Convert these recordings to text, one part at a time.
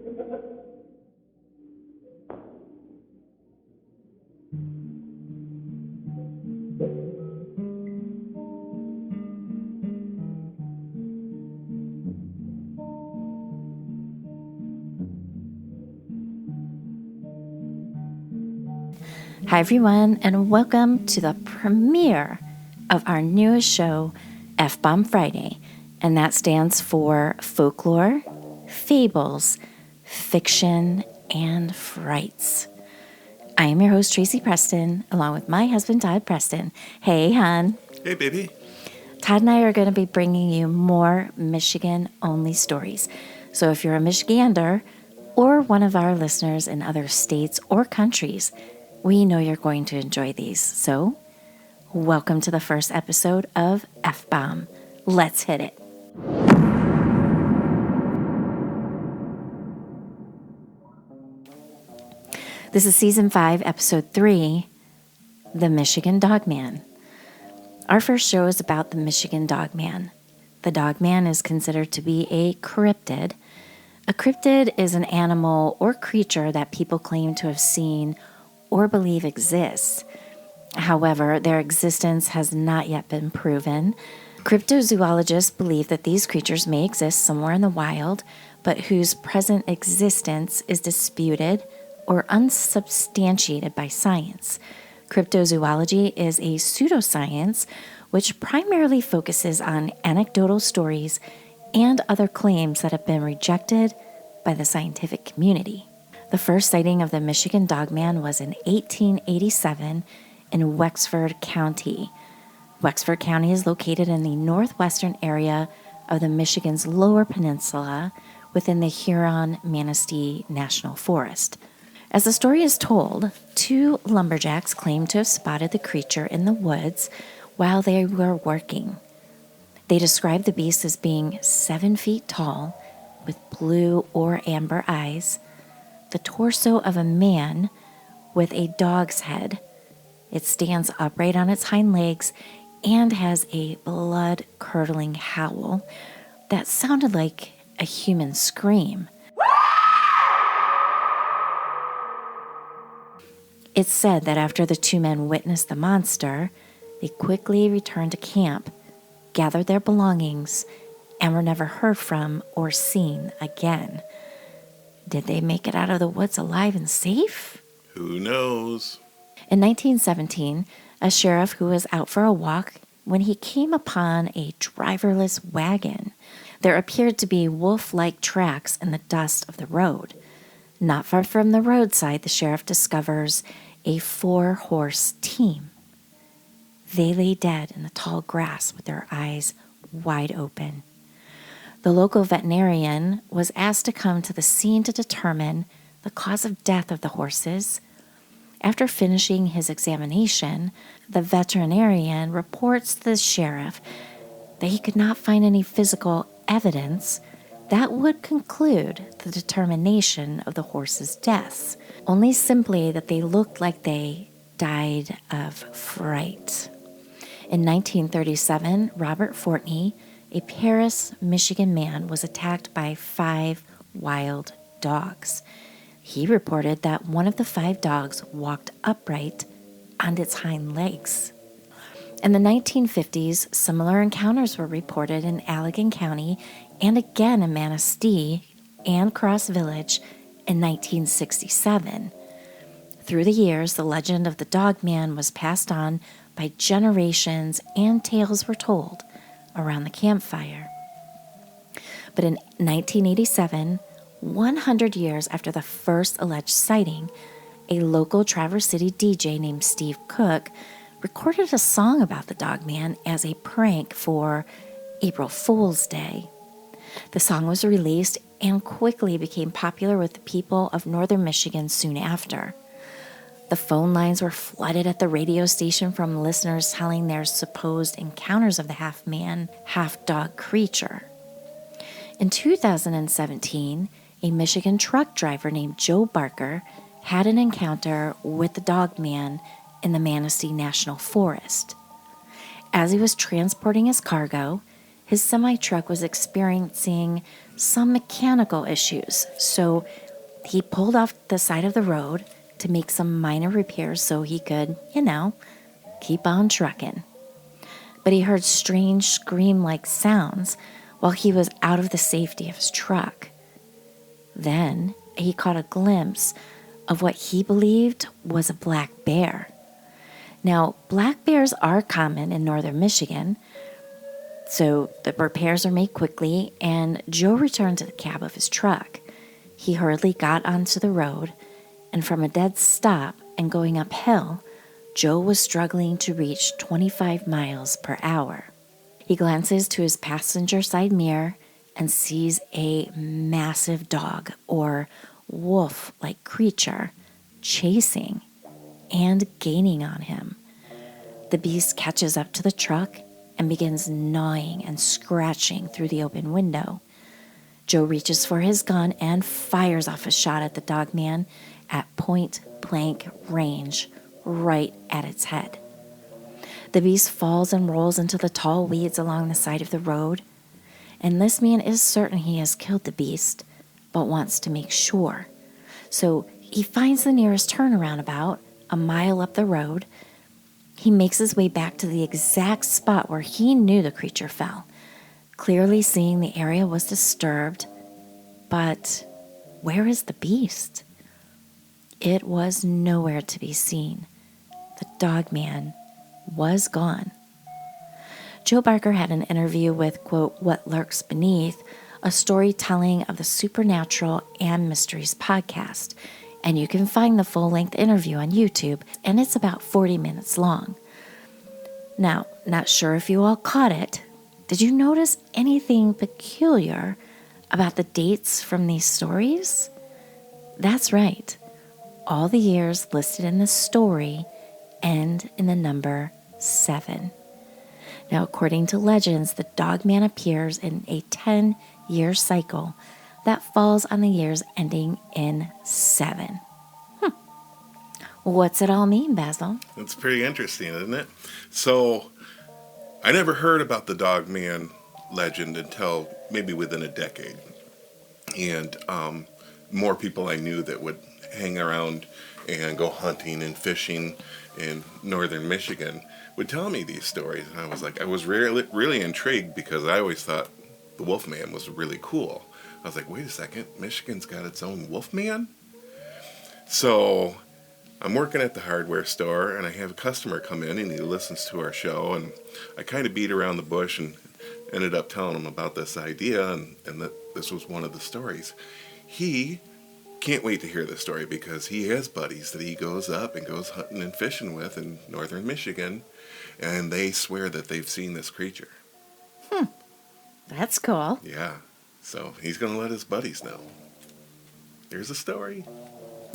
Hi, everyone, and welcome to the premiere of our newest show, F-Bomb Friday, and that stands for Folklore, Fables, Fiction, and Frights. I am your host, Tracy Preston, along with my husband, Todd Preston. Hey, hon. Hey, baby. Todd and I are going to be bringing you more Michigan-only stories. So if you're a Michigander or one of our listeners in other states or countries, we know you're going to enjoy these. So, welcome to the first episode of F-Bomb. Let's hit it. This is Season 5, Episode 3, The Michigan Dogman. Our first show is about the Michigan Dogman. The Dogman is considered to be a cryptid. A cryptid is an animal or creature that people claim to have seen or believe exists. However, their existence has not yet been proven. Cryptozoologists believe that these creatures may exist somewhere in the wild, but whose present existence is disputed or unsubstantiated by science. Cryptozoology is a pseudoscience which primarily focuses on anecdotal stories and other claims that have been rejected by the scientific community. The first sighting of the Michigan Dogman was in 1887 in Wexford County. Wexford County is located in the northwestern area of the Michigan's Lower Peninsula within the Huron-Manistee National Forest. As the story is told, two lumberjacks claimed to have spotted the creature in the woods while they were working. They described the beast as being 7 feet tall with blue or amber eyes, the torso of a man with a dog's head. It stands upright on its hind legs and has a blood-curdling howl that sounded like a human scream. It's said that after the two men witnessed the monster, they quickly returned to camp, gathered their belongings, and were never heard from or seen again. Did they make it out of the woods alive and safe? Who knows? In 1917, a sheriff who was out for a walk when he came upon a driverless wagon. There appeared to be wolf-like tracks in the dust of the road. Not far from the roadside, the sheriff discovers a 4-horse team. They lay dead in the tall grass with their eyes wide open. The local veterinarian was asked to come to the scene to determine the cause of death of the horses. After finishing his examination, the veterinarian reports to the sheriff that he could not find any physical evidence that would conclude the determination of the horses' deaths, only simply that they looked like they died of fright. In 1937, Robert Fortney, a Paris, Michigan man, was attacked by 5 wild dogs. He reported that one of the 5 dogs walked upright on its hind legs. In the 1950s, similar encounters were reported in Allegan County and again in Manistee and Cross Village in 1967. Through the years, the legend of the Dogman was passed on by generations and tales were told around the campfire. But in 1987, 100 years after the first alleged sighting, a local Traverse City DJ named Steve Cook recorded a song about the Dogman as a prank for April Fool's Day. The song was released and quickly became popular with the people of northern Michigan soon after. The phone lines were flooded at the radio station from listeners telling their supposed encounters of the half-man, half-dog creature. In 2017, a Michigan truck driver named Joe Barker had an encounter with the Dogman in the Manistee National Forest. As he was transporting his cargo, his semi-truck was experiencing some mechanical issues. So he pulled off the side of the road to make some minor repairs so he could, keep on trucking. But he heard strange scream-like sounds while he was out of the safety of his truck. Then he caught a glimpse of what he believed was a black bear. Now, black bears are common in northern Michigan, so the repairs are made quickly, and Joe returned to the cab of his truck. He hurriedly got onto the road, and from a dead stop and going uphill, Joe was struggling to reach 25 miles per hour. He glances to his passenger side mirror and sees a massive dog or wolf-like creature chasing and gaining on him. The beast catches up to the truck and begins gnawing and scratching through the open window. Joe reaches for his gun and fires off a shot at the dog man at point-blank range, right at its head. The beast falls and rolls into the tall weeds along the side of the road, and this man is certain he has killed the beast, but wants to make sure. So he finds the nearest turnaround about a mile up the road. He makes his way back to the exact spot where he knew the creature fell, clearly seeing the area was disturbed. But where is the beast? It was nowhere to be seen. The dog man was gone. Joe Barker had an interview with, quote, What Lurks Beneath, a storytelling of the supernatural and mysteries podcast. And you can find the full-length interview on YouTube, and it's about 40 minutes long. Now, not sure if you all caught it. Did you notice anything peculiar about the dates from these stories? That's right. All the years listed in the story end in the number 7. Now, according to legends, the dog man appears in a 10-year cycle that falls on the years ending in 7. What's it all mean, Basil? It's pretty interesting, isn't it? So, I never heard about the dog man legend until maybe within a decade. And more people I knew that would hang around and go hunting and fishing in northern Michigan would tell me these stories. And I was really intrigued because I always thought the Wolfman was really cool. I was like, wait a second, Michigan's got its own Wolfman? So I'm working at the hardware store, and I have a customer come in, and he listens to our show, and I kind of beat around the bush and ended up telling him about this idea, and that this was one of the stories. He can't wait to hear this story because he has buddies that he goes up and goes hunting and fishing with in northern Michigan, and they swear that they've seen this creature. That's cool. Yeah. So he's going to let his buddies know. Here's a story.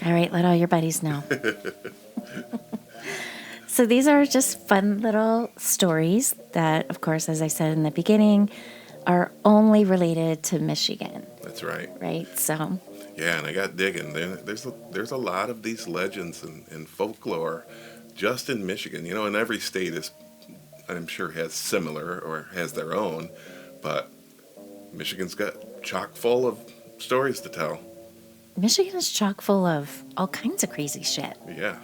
All right, let all your buddies know. So these are just fun little stories that, of course, as I said in the beginning, are only related to Michigan. That's right. Right, so. Yeah, and I got digging. There's a lot of these legends and folklore just in Michigan. You know, and every state is, I'm sure, has similar or has their own, but Michigan's got chock full of stories to tell. Michigan is chock full of all kinds of crazy shit. Yeah.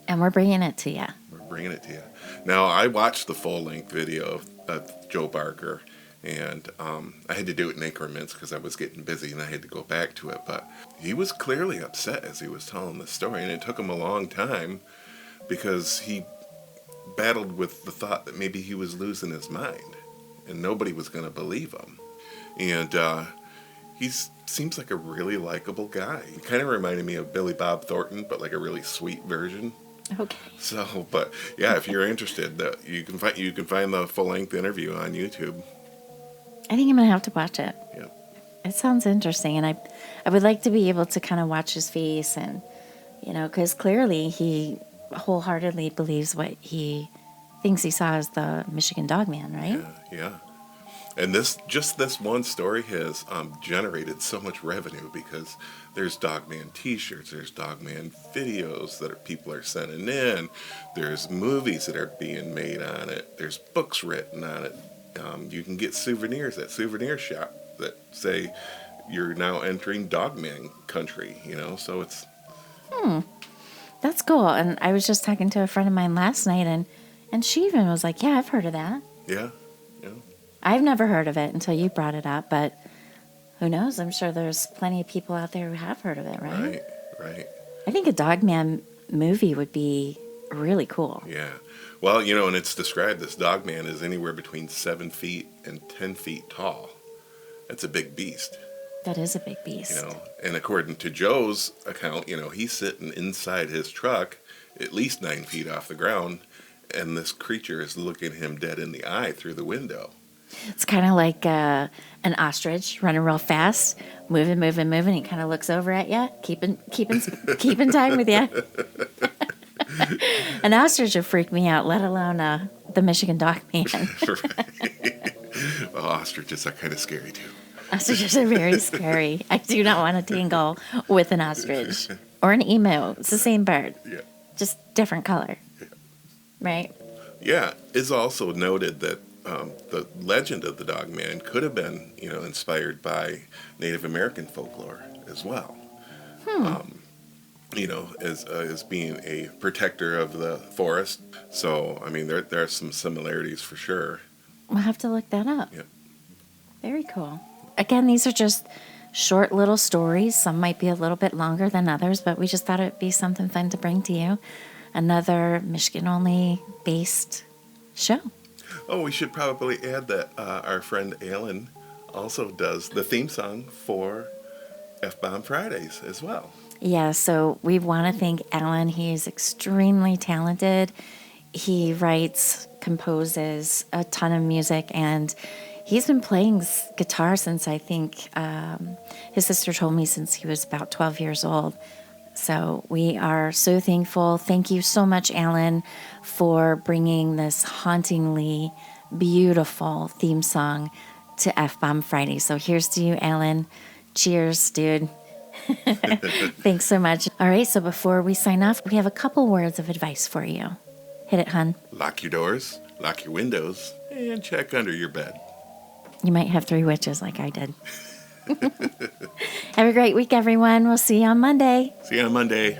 And we're bringing it to you. We're bringing it to you. Now, I watched the full-length video of Joe Barker, and I had to do it in increments because I was getting busy and I had to go back to it. But he was clearly upset as he was telling the story, and it took him a long time because he battled with the thought that maybe he was losing his mind and nobody was going to believe him. And he seems like a really likable guy. He kind of reminded me of Billy Bob Thornton, but like a really sweet version. Okay. So, but yeah, if you're interested, you can find the full-length interview on YouTube. I think I'm going to have to watch it. Yep. It sounds interesting, and I would like to be able to kind of watch his face and, because clearly he wholeheartedly believes what he thinks he saw as the Michigan Dog Man, right? Yeah. And this one story has generated so much revenue because there's Dogman T-shirts, there's Dogman videos that people are sending in, there's movies that are being made on it, there's books written on it. You can get souvenirs at Souvenir Shop. that say you're now entering Dogman country, so it's... That's cool. And I was just talking to a friend of mine last night, and she even was like, yeah, I've heard of that. Yeah. I've never heard of it until you brought it up, but who knows? I'm sure there's plenty of people out there who have heard of it, right? Right. I think a Dogman movie would be really cool. Yeah. Well, and it's described, this Dogman is anywhere between 7 feet and 10 feet tall. That's a big beast. That is a big beast. And according to Joe's account, he's sitting inside his truck at least 9 feet off the ground, and this creature is looking him dead in the eye through the window. It's kind of like an ostrich running real fast, moving. He kind of looks over at you, keeping time with you. An ostrich would freak me out, let alone the Michigan Dogman. Well, ostriches are kind of scary too. Ostriches are very scary. I do not want to tangle with an ostrich or an emu. It's the same bird, just different color, right? Yeah, it's also noted that the legend of the Dogman could have been, inspired by Native American folklore as well. As being a protector of the forest. So, I mean, there are some similarities for sure. We'll have to look that up. Yeah. Very cool. Again, these are just short little stories. Some might be a little bit longer than others, but we just thought it would be something fun to bring to you. Another Michigan-only based show. Oh, we should probably add that our friend Alan also does the theme song for F-Bomb Fridays as well. Yeah, so we want to thank Alan. He's extremely talented. He writes, composes a ton of music, and he's been playing guitar since, I think, his sister told me, since he was about 12 years old. So we are so thankful. Thank you so much, Alan, for bringing this hauntingly beautiful theme song to F-Bomb Friday. So here's to you, Alan. Cheers, dude. Thanks so much. All right, so before we sign off, we have a couple words of advice for you. Hit it, hun. Lock your doors, lock your windows, and check under your bed. You might have 3 witches like I did. Have a great week, everyone. We'll see you on Monday. See you on Monday.